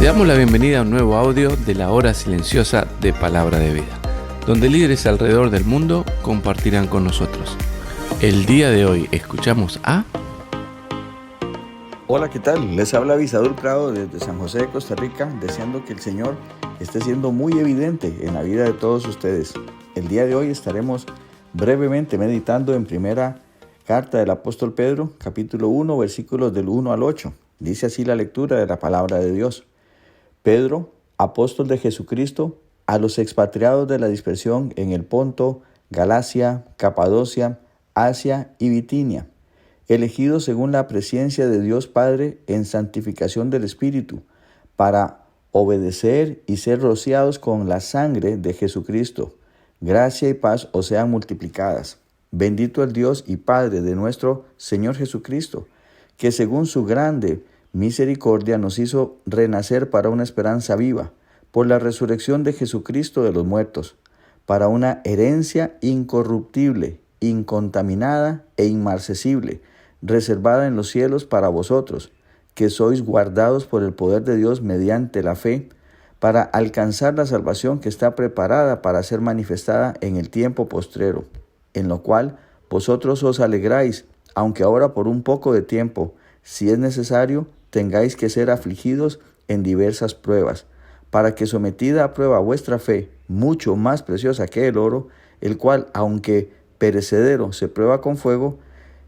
Te damos la bienvenida a un nuevo audio de la hora silenciosa de Palabra de Vida, donde líderes alrededor del mundo compartirán con nosotros. El día de hoy escuchamos a... Hola, ¿qué tal? Les habla Avisador Prado desde San José de Costa Rica, deseando que el Señor esté siendo muy evidente en la vida de todos ustedes. El día de hoy estaremos brevemente meditando en primera carta del apóstol Pedro, capítulo 1, versículos del 1 al 8. Dice así la lectura de la palabra de Dios. Pedro, apóstol de Jesucristo, a los expatriados de la dispersión en el Ponto, Galacia, Capadocia, Asia y Bitinia, elegidos según la presciencia de Dios Padre en santificación del Espíritu, para obedecer y ser rociados con la sangre de Jesucristo. Gracia y paz os sean multiplicadas. Bendito el Dios y Padre de nuestro Señor Jesucristo, que según su grande misericordia nos hizo renacer para una esperanza viva, por la resurrección de Jesucristo de los muertos, para una herencia incorruptible, incontaminada e inmarcesible, reservada en los cielos para vosotros, que sois guardados por el poder de Dios mediante la fe, para alcanzar la salvación que está preparada para ser manifestada en el tiempo postrero, en lo cual vosotros os alegráis, aunque ahora por un poco de tiempo, si es necesario, tengáis que ser afligidos en diversas pruebas, para que sometida a prueba vuestra fe, mucho más preciosa que el oro, el cual, aunque perecedero se prueba con fuego,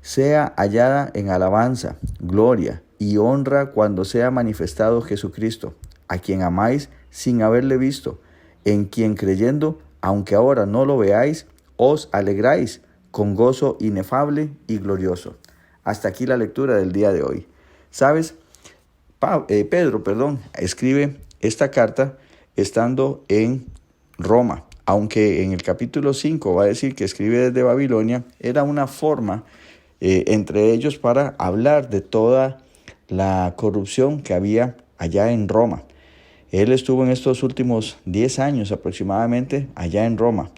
sea hallada en alabanza, gloria y honra cuando sea manifestado Jesucristo, a quien amáis sin haberle visto, en quien creyendo, aunque ahora no lo veáis, os alegráis con gozo inefable y glorioso. Hasta aquí la lectura del día de hoy. ¿Sabes? Pedro escribe esta carta estando en Roma, aunque en el capítulo 5 va a decir que escribe desde Babilonia. Era una forma entre ellos para hablar de toda la corrupción que había allá en Roma. Él estuvo en estos últimos 10 años aproximadamente allá en Roma.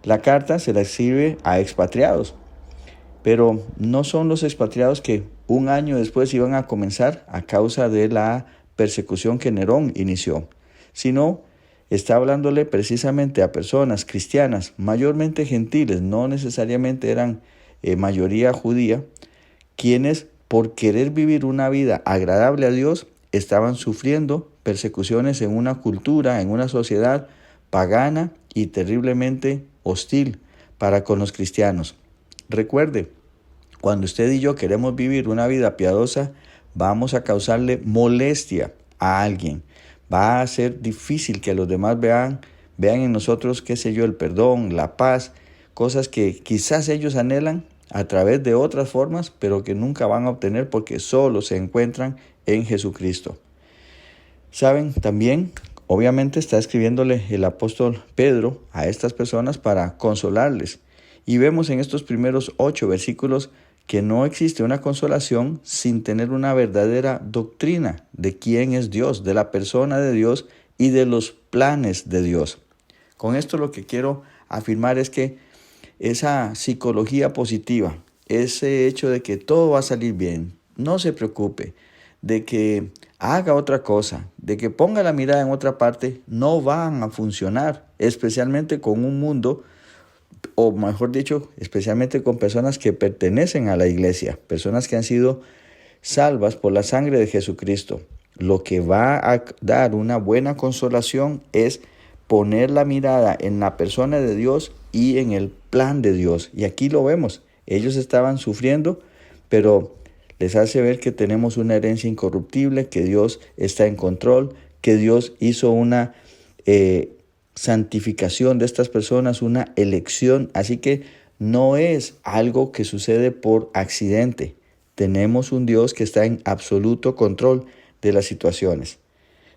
La carta se la escribe a expatriados, pero no son los expatriados que un año después iban a comenzar a causa de la persecución que Nerón inició, sino está hablándole precisamente a personas cristianas, mayormente gentiles, no necesariamente eran mayoría judía, quienes por querer vivir una vida agradable a Dios estaban sufriendo persecuciones en una cultura, en una sociedad pagana y terriblemente hostil para con los cristianos. Recuerde, cuando usted y yo queremos vivir una vida piadosa, vamos a causarle molestia a alguien. Va a ser difícil que los demás vean en nosotros, el perdón, la paz, cosas que quizás ellos anhelan a través de otras formas, pero que nunca van a obtener porque solo se encuentran en Jesucristo. ¿Saben? También, obviamente, está escribiéndole el apóstol Pedro a estas personas para consolarles. Y vemos en estos primeros 8 versículos que no existe una consolación sin tener una verdadera doctrina de quién es Dios, de la persona de Dios y de los planes de Dios. Con esto lo que quiero afirmar es que esa psicología positiva, ese hecho de que todo va a salir bien, no se preocupe, de que haga otra cosa, de que ponga la mirada en otra parte, no van a funcionar, especialmente con un mundo, o mejor dicho, especialmente con personas que pertenecen a la iglesia, personas que han sido salvas por la sangre de Jesucristo. Lo que va a dar una buena consolación es poner la mirada en la persona de Dios y en el plan de Dios. Y aquí lo vemos, ellos estaban sufriendo, pero les hace ver que tenemos una herencia incorruptible, que Dios está en control, que Dios hizo una santificación de estas personas, una elección. Así que no es algo que sucede por accidente. Tenemos un Dios que está en absoluto control de las situaciones.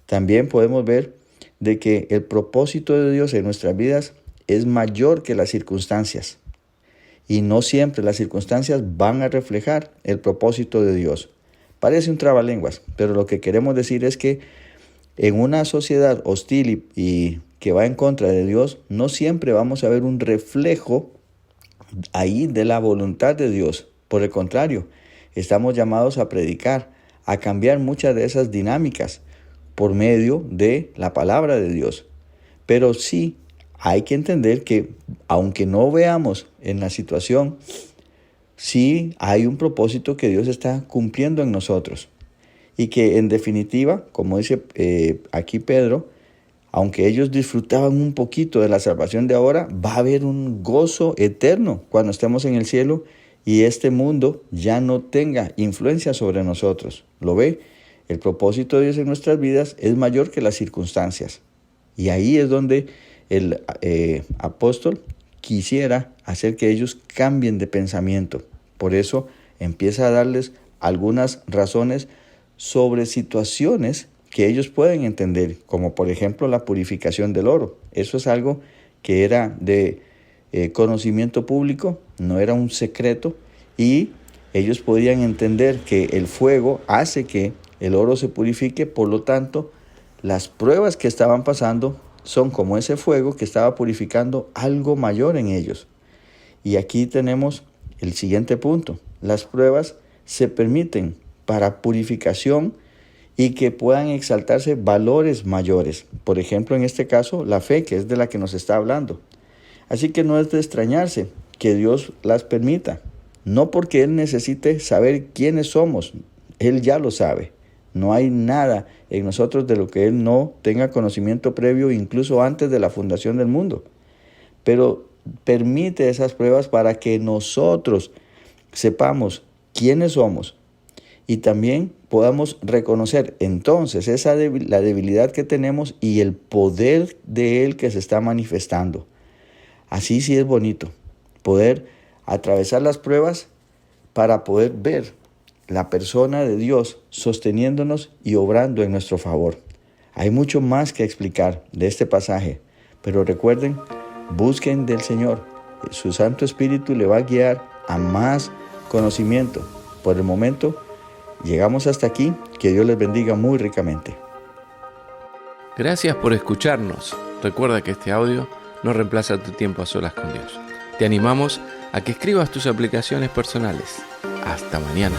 También podemos ver de que el propósito de Dios en nuestras vidas es mayor que las circunstancias. Y no siempre las circunstancias van a reflejar el propósito de Dios. Parece un trabalenguas, pero lo que queremos decir es que en una sociedad hostil y que va en contra de Dios, no siempre vamos a ver un reflejo ahí de la voluntad de Dios. Por el contrario, estamos llamados a predicar, a cambiar muchas de esas dinámicas, por medio de la palabra de Dios. Pero sí hay que entender que aunque no veamos en la situación, sí hay un propósito que Dios está cumpliendo en nosotros. Y que en definitiva, como dice aquí Pedro, aunque ellos disfrutaban un poquito de la salvación de ahora, va a haber un gozo eterno cuando estemos en el cielo y este mundo ya no tenga influencia sobre nosotros. ¿Lo ve? El propósito de Dios en nuestras vidas es mayor que las circunstancias. Y ahí es donde el apóstol quisiera hacer que ellos cambien de pensamiento. Por eso empieza a darles algunas razones sobre situaciones que ellos pueden entender, como por ejemplo la purificación del oro. Eso es algo que era de conocimiento público, no era un secreto, y ellos podían entender que el fuego hace que el oro se purifique. Por lo tanto, las pruebas que estaban pasando son como ese fuego que estaba purificando algo mayor en ellos. Y aquí tenemos el siguiente punto. Las pruebas se permiten para purificación y que puedan exaltarse valores mayores. Por ejemplo, en este caso, la fe, que es de la que nos está hablando. Así que no es de extrañarse que Dios las permita. No porque Él necesite saber quiénes somos. Él ya lo sabe. No hay nada en nosotros de lo que Él no tenga conocimiento previo, incluso antes de la fundación del mundo. Pero permite esas pruebas para que nosotros sepamos quiénes somos y también podamos reconocer entonces la debilidad que tenemos y el poder de Él que se está manifestando. Así sí es bonito poder atravesar las pruebas para poder ver la persona de Dios sosteniéndonos y obrando en nuestro favor. Hay mucho más que explicar de este pasaje, pero recuerden, busquen del Señor. Su Santo Espíritu le va a guiar a más conocimiento. Por el momento, llegamos hasta aquí. Que Dios les bendiga muy ricamente. Gracias por escucharnos. Recuerda que este audio no reemplaza tu tiempo a solas con Dios. Te animamos a que escribas tus aplicaciones personales. Hasta mañana.